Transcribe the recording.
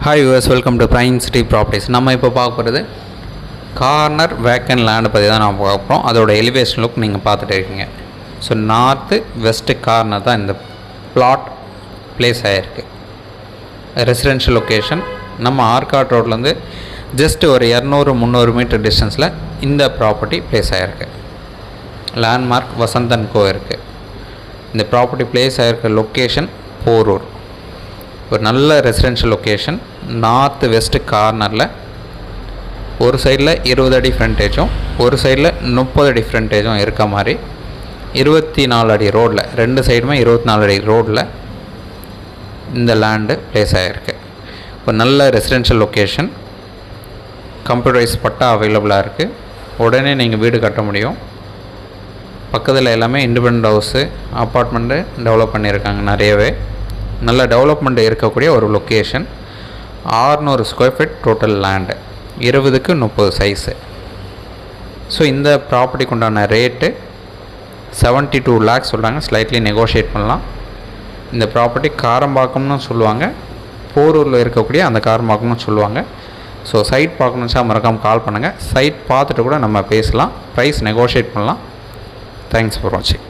Hi US, welcome to prime city properties. நம்ம இப்போ பார்க்க போகிறது கார்னர் வேக்கன் லேண்டை பற்றி தான் நம்ம பார்க்க போகிறோம். அதோட எலிவேஷன் லுக் நீங்கள் பார்த்துட்டு இருக்கீங்க. ஸோ நார்த்து வெஸ்ட்டு கார்னர் தான் இந்த பிளாட் பிளேஸ் ஆகிருக்கு. ரெசிடென்ஷியல் லொக்கேஷன் நம்ம ஆர்காட் ரோட்லேருந்து ஜஸ்ட் ஒரு 200-300 மீட்டர் டிஸ்டன்ஸில் இந்த ப்ராப்பர்ட்டி பிளேஸ் ஆகிருக்கு. லேண்ட்மார்க் வசந்தன் கோ இருக்குது. இந்த ப்ராப்பர்ட்டி பிளேஸ் ஆகிருக்க லொக்கேஷன் போரூர். ஒரு நல்ல ரெசிடென்ஷியல் லொக்கேஷன். நார்த்து வெஸ்ட்டு கார்னரில் ஒரு சைடில் 20 அடி ஃப்ரண்டேஜும் ஒரு சைடில் 30 அடி ஃப்ரண்டேஜும் இருக்க மாதிரி 24 அடி ரோடில், ரெண்டு சைடுமே 24 அடி ரோடில் இந்த லேண்டு பிளேஸ் ஆகிருக்கு. ஒரு நல்ல ரெசிடென்ஷியல் லொக்கேஷன். கம்ப்யூட்டரைஸ் பட்டா அவைலபிளாக இருக்குது. உடனே நீங்கள் வீடு கட்ட முடியும். பக்கத்தில் எல்லாமே இண்டிபெண்ட் ஹவுஸு, அப்பார்ட்மெண்ட்டு டெவலப் பண்ணியிருக்காங்க நிறையவே. நல்ல டெவலப்மெண்ட் இருக்கக்கூடிய ஒரு location. 600 square feet total land, 20க்கு 30 சைஸு. ஸோ இந்த ப்ராப்பர்ட்டிக்கு உண்டான ரேட்டு 72 lakhs சொல்கிறாங்க. ஸ்லைட்லி நெகோஷியேட் பண்ணலாம். இந்த ப்ராப்பர்ட்டி காரம்பாக்கம்னு சொல்லுவாங்க, போரூரில் இருக்கக்கூடிய அந்த காரம்பாக்கம்னு சொல்லுவாங்க. ஸோ சைட் பார்க்கணுச்சா மறக்காமல் கால் பண்ணுங்கள். சைட் பார்த்துட்டு கூட நம்ம பேசலாம். ப்ரைஸ் நெகோஷியேட் பண்ணலாம். தேங்க்ஸ் ஃபார் வாட்சிங்.